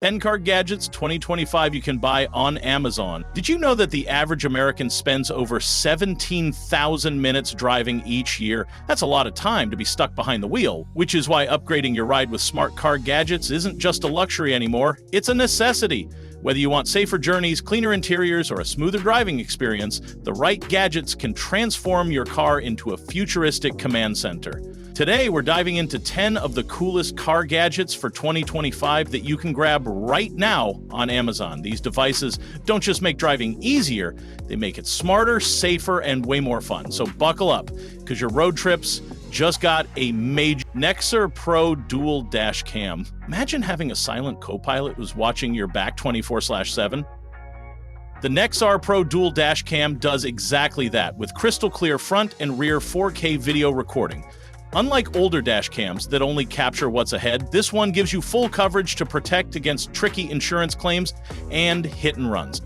N-Car Gadgets 2025 you can buy on Amazon. Did you know that the average American spends over 17,000 minutes driving each year? That's a lot of time to be stuck behind the wheel, which is why upgrading your ride with smart car gadgets isn't just a luxury anymore, it's a necessity. Whether you want safer journeys, cleaner interiors, or a smoother driving experience, the right gadgets can transform your car into a futuristic command center. Today, we're diving into 10 of the coolest car gadgets for 2025 that you can grab right now on Amazon. These devices don't just make driving easier, they make it smarter, safer, and way more fun. So buckle up, because your road trips just got a major Nexar Pro Dual Dash Cam. Imagine having a silent co-pilot who's watching your back 24/7. The Nexar Pro Dual Dash Cam does exactly that, with crystal clear front and rear 4K video recording. Unlike older dash cams that only capture what's ahead, this one gives you full coverage to protect against tricky insurance claims and hit and runs.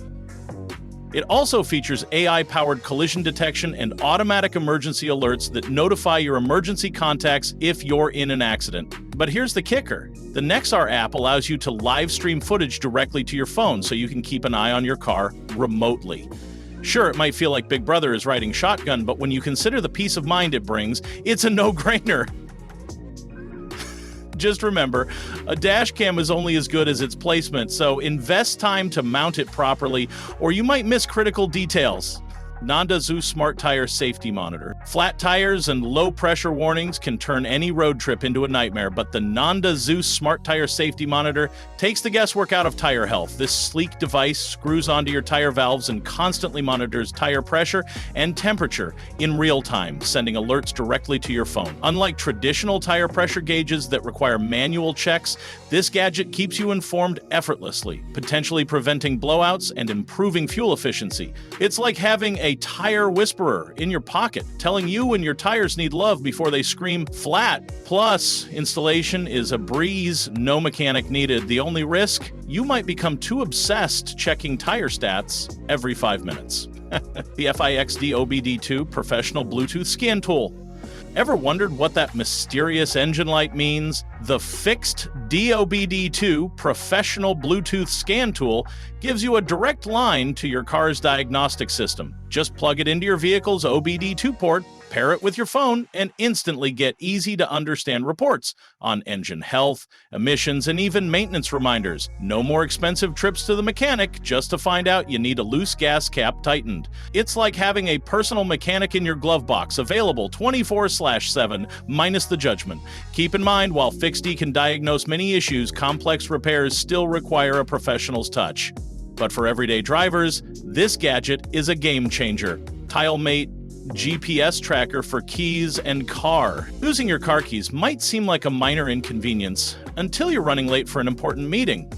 It also features AI-powered collision detection and automatic emergency alerts that notify your emergency contacts if you're in an accident. But here's the kicker. The Nexar app allows you to live stream footage directly to your phone so you can keep an eye on your car remotely. Sure, it might feel like Big Brother is riding shotgun, but when you consider the peace of mind it brings, it's a no-brainer. Just remember, a dash cam is only as good as its placement, so invest time to mount it properly, or you might miss critical details. Nanda Zeus Smart Tire Safety Monitor. Flat tires and low-pressure warnings can turn any road trip into a nightmare, but the Nanda Zeus Smart Tire Safety Monitor takes the guesswork out of tire health. This sleek device screws onto your tire valves and constantly monitors tire pressure and temperature in real time, sending alerts directly to your phone. Unlike traditional tire pressure gauges that require manual checks, this gadget keeps you informed effortlessly, potentially preventing blowouts and improving fuel efficiency. It's like having a tire whisperer in your pocket, telling you when your tires need love before they scream flat. Plus, installation is a breeze, no mechanic needed. The only risk? You might become too obsessed checking tire stats every 5 minutes. The FIXD OBD2 Professional Bluetooth Scan Tool. Ever wondered what that mysterious engine light means? The fixed DOBD2 Professional Bluetooth Scan Tool gives you a direct line to your car's diagnostic system. Just plug it into your vehicle's OBD2 port, pair it with your phone, and instantly get easy-to-understand reports on engine health, emissions, and even maintenance reminders. No more expensive trips to the mechanic just to find out you need a loose gas cap tightened. It's like having a personal mechanic in your glove box, available 24/7, minus the judgment. Keep in mind, while FixD can diagnose many issues, complex repairs still require a professional's touch. But for everyday drivers, this gadget is a game changer. TileMate GPS tracker for keys and car. Losing your car keys might seem like a minor inconvenience until you're running late for an important meeting.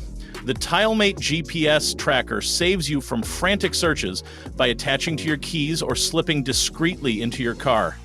The TileMate GPS tracker saves you from frantic searches by attaching to your keys or slipping discreetly into your car.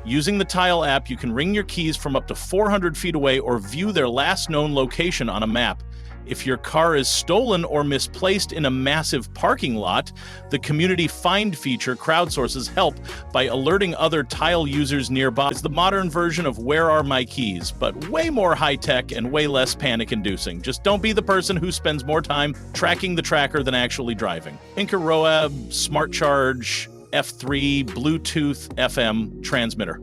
Using the Tile app, you can ring your keys from up to 400 feet away or view their last known location on a map. If your car is stolen or misplaced in a massive parking lot, the Community Find feature crowdsources help by alerting other Tile users nearby. It's the modern version of Where Are My Keys, but way more high-tech and way less panic-inducing. Just don't be the person who spends more time tracking the tracker than actually driving. Anker Roab Smart Charge F3 Bluetooth FM transmitter.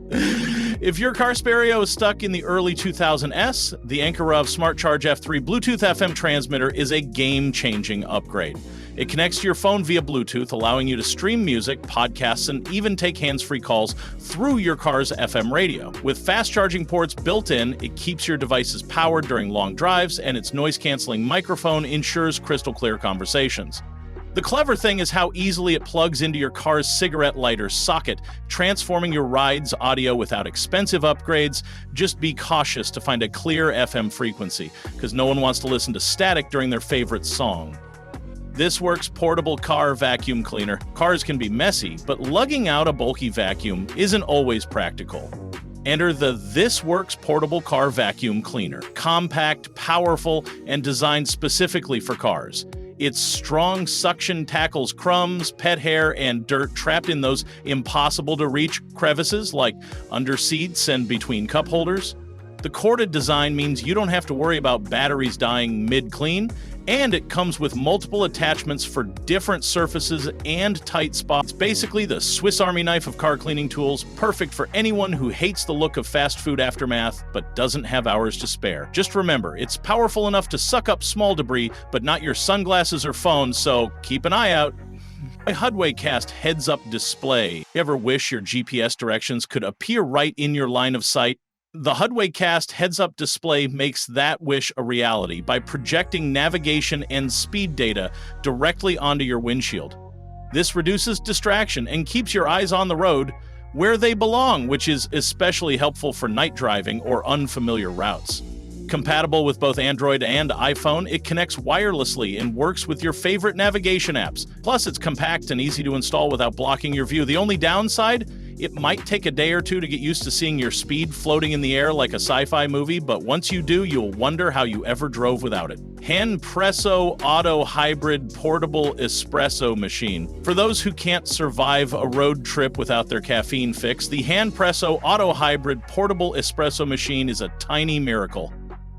If your car stereo is stuck in the early 2000s, the Anker Smart Charge F3 Bluetooth FM transmitter is a game-changing upgrade. It connects to your phone via Bluetooth, allowing you to stream music, podcasts, and even take hands-free calls through your car's FM radio. With fast charging ports built in, it keeps your devices powered during long drives, and its noise-canceling microphone ensures crystal-clear conversations. The clever thing is how easily it plugs into your car's cigarette lighter socket, transforming your ride's audio without expensive upgrades. Just be cautious to find a clear FM frequency, because no one wants to listen to static during their favorite song. This Works Portable Car Vacuum Cleaner. Cars can be messy, but lugging out a bulky vacuum isn't always practical. Enter the This Works Portable Car Vacuum Cleaner. Compact, powerful, and designed specifically for cars. Its strong suction tackles crumbs, pet hair, and dirt trapped in those impossible-to-reach crevices like under seats and between cup holders. The corded design means you don't have to worry about batteries dying mid-clean, and it comes with multiple attachments for different surfaces and tight spots. It's basically the Swiss Army knife of car cleaning tools, perfect for anyone who hates the look of fast food aftermath but doesn't have hours to spare. Just remember, it's powerful enough to suck up small debris, but not your sunglasses or phone, so keep an eye out. A HUDwaycast heads-up display. You ever wish your GPS directions could appear right in your line of sight? The HUDwaycast heads-up display makes that wish a reality by projecting navigation and speed data directly onto your windshield. This reduces distraction and keeps your eyes on the road where they belong, which is especially helpful for night driving or unfamiliar routes. Compatible with both Android and iPhone, it connects wirelessly and works with your favorite navigation apps. Plus, it's compact and easy to install without blocking your view. The only downside? It might take a day or two to get used to seeing your speed floating in the air like a sci-fi movie, but once you do, you'll wonder how you ever drove without it. Handpresso Auto Hybrid Portable Espresso Machine. For those who can't survive a road trip without their caffeine fix, the Handpresso Auto Hybrid Portable Espresso Machine is a tiny miracle.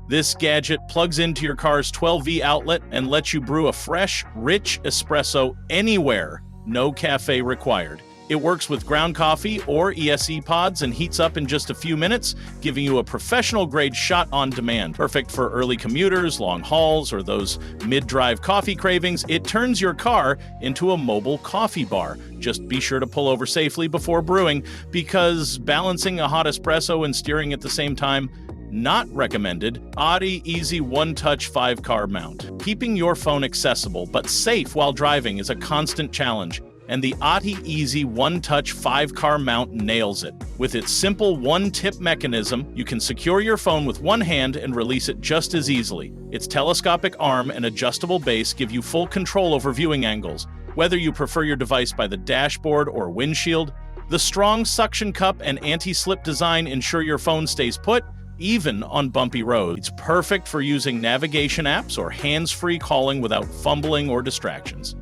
This gadget plugs into your car's 12V outlet and lets you brew a fresh, rich espresso anywhere. No cafe required. It works with ground coffee or ESE pods and heats up in just a few minutes, giving you a professional-grade shot on demand. Perfect for early commuters, long hauls, or those mid-drive coffee cravings. It turns your car into a mobile coffee bar. Just be sure to pull over safely before brewing, because balancing a hot espresso and steering at the same time, not recommended. ATI Easy One-Touch 5-car mount. Keeping your phone accessible but safe while driving is a constant challenge, and the ATI Easy One-Touch 5-car mount nails it. With its simple one-tip mechanism, you can secure your phone with one hand and release it just as easily. Its telescopic arm and adjustable base give you full control over viewing angles, whether you prefer your device by the dashboard or windshield. The strong suction cup and anti-slip design ensure your phone stays put, even on bumpy roads. It's perfect for using navigation apps or hands-free calling without fumbling or distractions.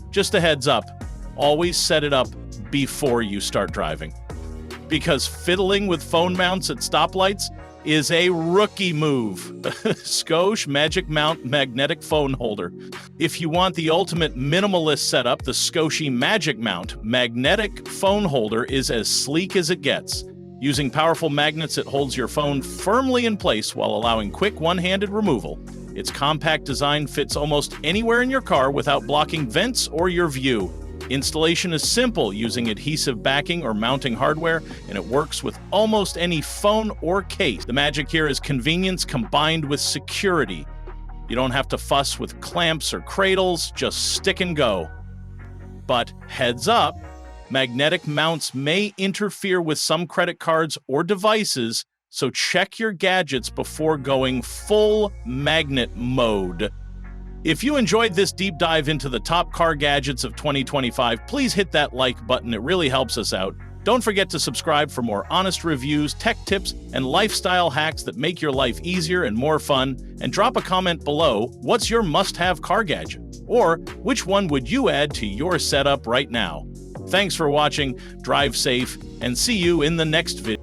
Just a heads up, always set it up before you start driving, because fiddling with phone mounts at stoplights is a rookie move. Scosche Magic Mount Magnetic Phone Holder. If you want the ultimate minimalist setup, the Scosche Magic Mount Magnetic Phone Holder is as sleek as it gets. Using powerful magnets, it holds your phone firmly in place while allowing quick one-handed removal. Its compact design fits almost anywhere in your car without blocking vents or your view. Installation is simple using adhesive backing or mounting hardware, and it works with almost any phone or case. The magic here is convenience combined with security. You don't have to fuss with clamps or cradles, just stick and go. But heads up, magnetic mounts may interfere with some credit cards or devices, so check your gadgets before going full magnet mode. If you enjoyed this deep dive into the top car gadgets of 2025, please hit that like button. It really helps us out. Don't forget to subscribe for more honest reviews, tech tips, and lifestyle hacks that make your life easier and more fun. And drop a comment below, what's your must-have car gadget? Or which one would you add to your setup right now? Thanks for watching, drive safe, and see you in the next video.